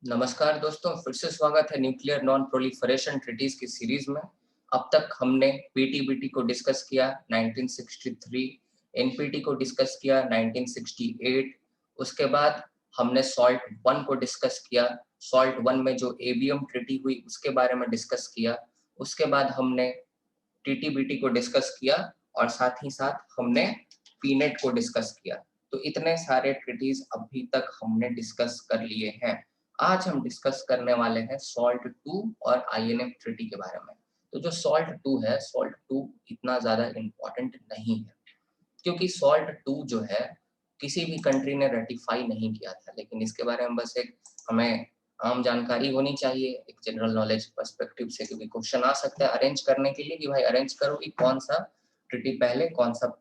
नमस्कार दोस्तों, फिर से स्वागत है न्यूक्लियर नॉन प्रोलिफरेशन ट्रीटीज की सीरीज में। अब तक हमने पीटीबीटी को डिस्कस किया 1963, एनपीटी को डिस्कस किया 1968, उसके बाद हमने सॉल्ट 1 को डिस्कस किया। सॉल्ट 1 में जो एबीएम ट्रीटी हुई उसके बारे में डिस्कस किया। उसके बाद हमने टीटीबीटी को डिस्कस किया और साथ ही साथ हमने पीनेट को डिस्कस किया। तो इतने सारे ट्रीटीज अभी तक हमने डिस्कस कर लिए हैं। आज हम डिस्कस करने वाले हैं सॉल्ट 2 और आईएनएफ ट्रीटी के बारे में। तो जो सॉल्ट 2 है, सॉल्ट 2 इतना ज्यादा इम्पोर्टेंट नहीं है, क्योंकि सॉल्ट 2 जो है किसी भी कंट्री ने रेटिफाई नहीं किया था, लेकिन इसके बारे में बस एक हमें आम जानकारी होनी चाहिए, एक जनरल नॉलेज पर्सपेक्टिव से, क्योंकि क्वेश्चन आ सकता है अरेंज करने के लिए कि भाई अरेंज करो कि कौन सा ट्रीटी पहले कौन सा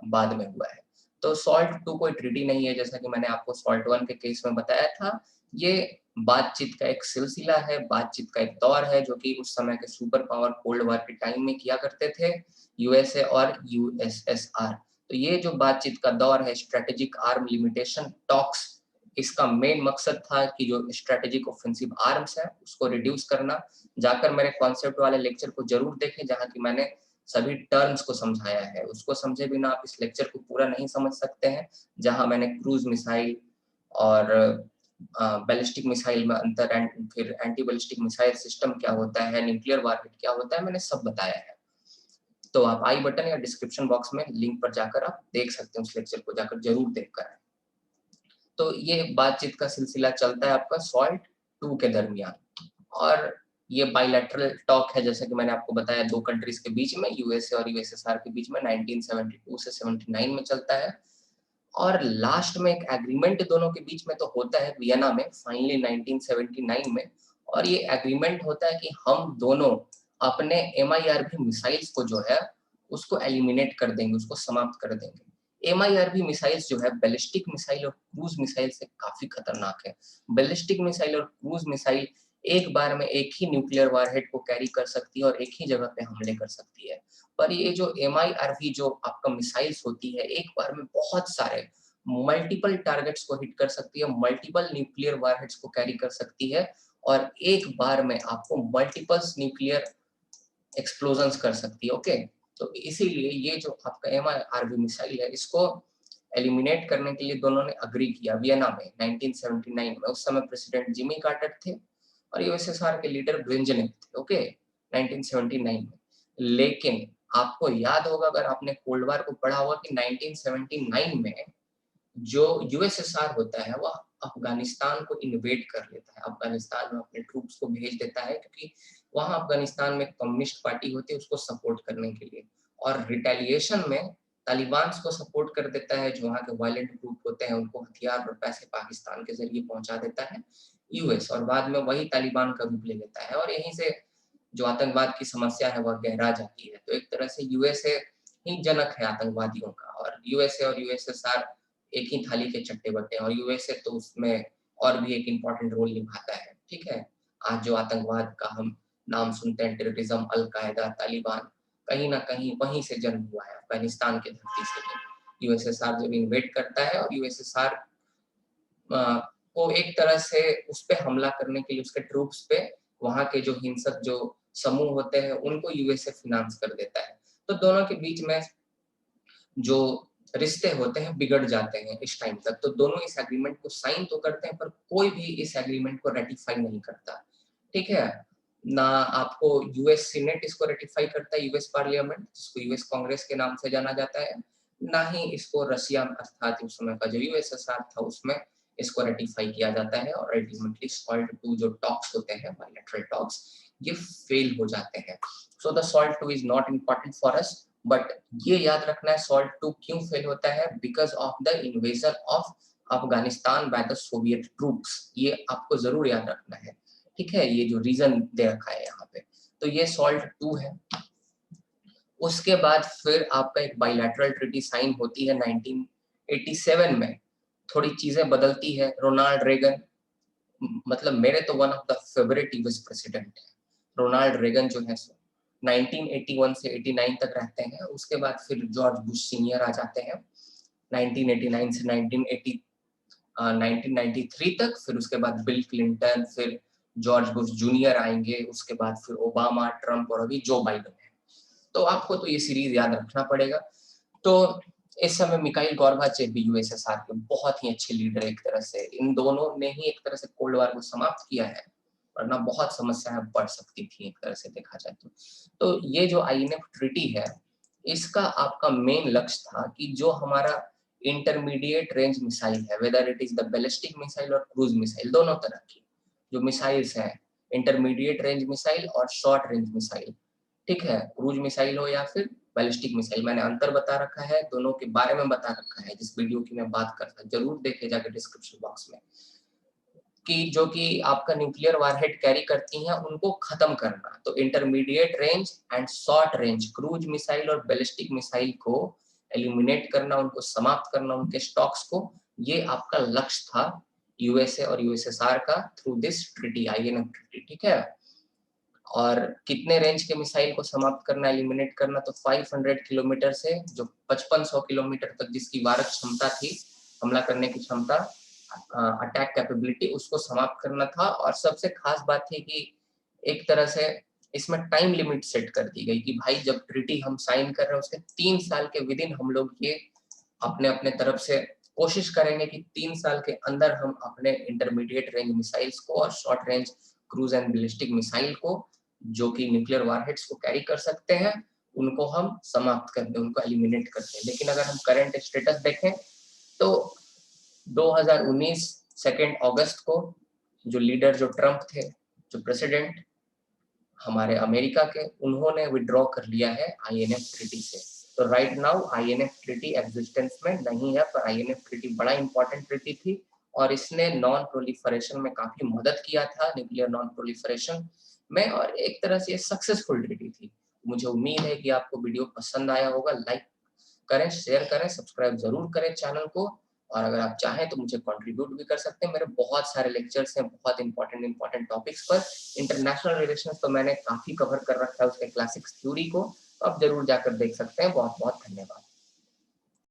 बाद में हुआ है। तो सॉल्ट 2 कोई ट्रीटी नहीं है, जैसा कि मैंने आपको सॉल्ट 1 के केस में बताया था। ये बातचीत का एक सिलसिला है, बातचीत का एक दौर है, जो कि उस समय के सुपर पावर कोल्ड वॉर के टाइम में किया करते थे यूएसए और यूएसएसआर। तो ये जो बातचीत का दौर है, स्ट्रेटेजिक आर्म लिमिटेशन टॉक्स, इसका मेन मकसद था कि जो स्ट्रेटेजिक ऑफेंसिव आर्म्स है उसको रिड्यूस करना। जाकर मेरे कॉन्सेप्ट वाले लेक्चर को जरूर देखें, जहां की मैंने सभी टर्म्स को समझाया है। उसको समझे बिना आप इस लेक्चर को पूरा नहीं समझ सकते हैं, जहां मैंने क्रूज मिसाइल और बैलिस्टिक मिसाइल में अंतर एंड फिर एंटी बैलिस्टिक मिसाइल सिस्टम क्या होता है, न्यूक्लियर वॉरहेड क्या होता है, मैंने सब बताया है। तो आप आई बटन या डिस्क्रिप्शन बॉक्स में लिंक पर जाकर आप देख सकते हैं, उस लेक्चर को जाकर जरूर देखकर आए। तो ये बातचीत का सिलसिला चलता है आपका सॉल्ट 2 के दरमियान, और ये बाइलैटरल टॉक है, जैसे कि मैंने आपको बताया, दो कंट्रीज के बीच में, यूएसए और यूएसएसआर के बीच में 1972 से 79 में चलता है। और लास्ट में एक एग्रीमेंट दोनों के बीच में तो होता है वियना में, फाइनली 1979 में। और ये एग्रीमेंट होता है कि हम दोनों अपने एमआईआरवी मिसाइल्स को जो है उसको एलिमिनेट कर देंगे, उसको समाप्त कर देंगे। एमआईआरवी मिसाइल्स जो है बैलिस्टिक मिसाइल और क्रूज मिसाइल से काफी खतरनाक है। बैलिस्टिक मिसाइल और क्रूज मिसाइल एक बार में एक ही न्यूक्लियर वारहेड को कैरी कर सकती है और एक ही जगह पे हमले कर सकती है। पर ये जो एमआईआरवी जो आपका मिसाइल्स होती है, एक बार में बहुत सारे मल्टीपल टारगेट्स को हिट कर सकती है, मल्टीपल न्यूक्लियर वारहेड्स को कैरी कर सकती है, और एक बार में आपको मल्टीपल्स न्यूक्लियर एक्सप्लोजन्स कर सकती है। ओके, तो इसीलिए ये जो आपका एमआईआरवी मिसाइल है, इसको एलिमिनेट करने के लिए दोनों ने अग्री किया वियना में 1979 में। उस समय प्रेसिडेंट जिमी कार्टर थे और यूएसएसआर के लीडर ब्रेजनेव थे। ओके, 1979 में। लेकिन आपको याद होगा, अगर आपने कोल्ड वॉर को पढ़ा होगा, कि 1979 में जो यूएसएसआर होता है वह अफगानिस्तान को इन्वेड कर लेता है, अफगानिस्तान में अपने ट्रूप्स को भेज देता है, क्योंकि वहां अफगानिस्तान में कम्युनिस्ट पार्टी होती है उसको सपोर्ट करने के लिए। और रिटेलिएशन में तालिबान को सपोर्ट कर देता है, जो वहाँ के वायलेंट ग्रुप होते हैं उनको हथियार और पैसे पाकिस्तान के जरिए पहुंचा देता है यूएस, और बाद में वही तालिबान का रूप ले लेता है, और यहीं से जो आतंकवाद की समस्या है वह गहरा जाती है। तो एक तरह से यूएसए ही जनक है आतंकवादियों का, और यूएसए और यूएसएसआर एक ही थाली के चट्टे बट्टे हैं, और यूएसए तो उसमें और भी एक इम्पॉर्टेंट रोल निभाता है। ठीक है, आज जो आतंकवाद का हम नाम सुनते हैं, टेररिज्म, अलकायदा, तालिबान, कहीं ना कहीं वहीं से जन्म हुआ है, अफगानिस्तान की धरती से भी। यूएसएसआर जब इन्वेड करता है और यूएसएसआर को एक तरह से उस पर हमला करने के लिए, उसके ट्रूप्स पे, वहां के जो हिंसक जो समूह होते हैं उनको यूएसए फिनांस कर देता है। तो दोनों के बीच में जो रिश्ते होते हैं बिगड़ जाते हैं इस टाइम तक। तो दोनों इस एग्रीमेंट को साइन तो करते हैं, पर कोई भी इस एग्रीमेंट को रेटिफाई नहीं करता। ठीक है, ना आपको यूएस सीनेट इसको रेटिफाई करता है, यूएस पार्लियामेंट जिसको यूएस कांग्रेस के नाम से जाना जाता है, ना ही इसको रशिया अर्थात उस समय का जो यूएसएसआर था उसमें इसको रेटिफाई किया जाता है। और अल्टीमेटली सॉल्ट 2 जो टॉक्स होते हैं, बायलैटरल टॉक्स, ये फेल हो जाते हैं। So the salt 2 is not important for us, but ये याद रखना है सॉल्ट 2 क्यों फेल होता है, because of the invasion of Afghanistan by the Soviet troops. ये आपको जरूर याद रखना है। ठीक है, ये जो रीजन दे रखा है यहाँ पे। तो ये सॉल्ट 2 है। उसके बाद फिर आपका एक बाइलैटरल ट्रीटी साइन होती है 1987 में। थोड़ी चीजें बदलती है। रोनाल्ड रेगन, मतलब मेरे तो one of the favourite US president है रोनाल्ड रेगन जो है, 1981 से 89 तक रहते हैं। उसके बाद फिर जॉर्ज बुश सीनियर आ जाते हैं 1989 से 1980 1993 तक, फिर उसके बाद बिल क्लिंटन, फिर जॉर्ज बुश जूनियर आएंगे, उसके बाद फिर ओबामा, ट्रंप और अभी जो बाइडन है। तो आपको तो ये सीरीज याद रखना पड़ेगा। तो इस समय मिखाइल गोर्बाचेव भी यूएसएसआर के बहुत ही अच्छे लीडर है। एक तरह से इन दोनों ने ही एक तरह से कोल्ड वॉर को समाप्त किया है, वरना बहुत समस्याएं बढ़ सकती थी एक तरह से देखा जाए तो ये जो आईएनएफ ट्रीटी है, इसका आपका मेन लक्ष्य था कि जो हमारा इंटरमीडिएट रेंज मिसाइल है, whether it is the ballistic missile और क्रूज मिसाइल, दोनों तरह की जो मिसाइल्स हैं, इंटरमीडिएट रेंज मिसाइल और शॉर्ट रेंज मिसाइल, ठीक है, क्रूज मिसाइल हो या फिर बैलिस्टिक मिसाइल, मैंने अंतर बता रखा है, दोनों के बारे में बता रखा है जिस वीडियो की मैं बात करता, जरूर देखे जाके डिस्क्रिप्शन बॉक्स में, कि जो कि आपका न्यूक्लियर वारहेड कैरी करती हैं उनको खत्म करना। तो intermediate range and short range cruise missile और बैलिस्टिक मिसाइल को एलिमिनेट करना, उनको समाप्त करना, उनके स्टॉक्स को, ये आपका लक्ष्य था यूएसए और यूएसएसआर का through this treaty, INF treaty, ठीक है। और कितने रेंज के मिसाइल को समाप्त करना, एलिमिनेट करना, तो 500 किलोमीटर से जो 5500 किलोमीटर तक जिसकी वारक क्षमता थी, हमला करने की क्षमता, अटैक कैपेबिलिटी, उसको समाप्त करना था। और सबसे खास बात थी कि एक तरह से इसमें टाइम लिमिट सेट कर दी गई कि भाई जब ट्रीटी हम साइन कर रहे हैं उसके 3 साल के विदिन हम लोग ये अपने अपने तरफ से कोशिश करेंगे कि 3 साल के अंदर हम अपने इंटरमीडिएट रेंज मिसाइल्स को और short range cruise and ballistic missile को, जो कि न्यूक्लियर वारहेड्स को कैरी कर सकते हैं, उनको हम समाप्त कर दें, उनको एलिमिनेट कर दें। लेकिन अगर हम करंट स्टेटस देखें तो 2019 2 अगस्त को जो लीडर, जो ट्रंप थे, जो प्रेसिडेंट हमारे अमेरिका के, उन्होंने विड्रॉ कर लिया है आईएनएफ ट्रीटी से। तो right now INF treaty existence में नहीं है, पर आईएनएफ ट्रीटी बड़ा इंपॉर्टेंट ट्रीटी थी और इसने नॉन प्रोलिफरेशन में काफी मदद किया था, न्यूक्लियर नॉन प्रोलिफरेशन में, और एक तरह से सक्सेसफुल ट्रीटी थी। मुझे उम्मीद है कि आपको वीडियो पसंद आया होगा। लाइक करें, शेयर करें, सब्सक्राइब जरूर करें चैनल को, और अगर आप चाहें तो मुझे कंट्रीब्यूट भी कर सकते हैं। मेरे बहुत सारे लेक्चर्स हैं बहुत इंपॉर्टेंट टॉपिक्स पर। इंटरनेशनल रिलेशंस तो मैंने काफी कवर कर रखा है, उसके क्लासिक्स थ्योरी को, तो आप जरूर जाकर देख सकते हैं। बहुत बहुत धन्यवाद।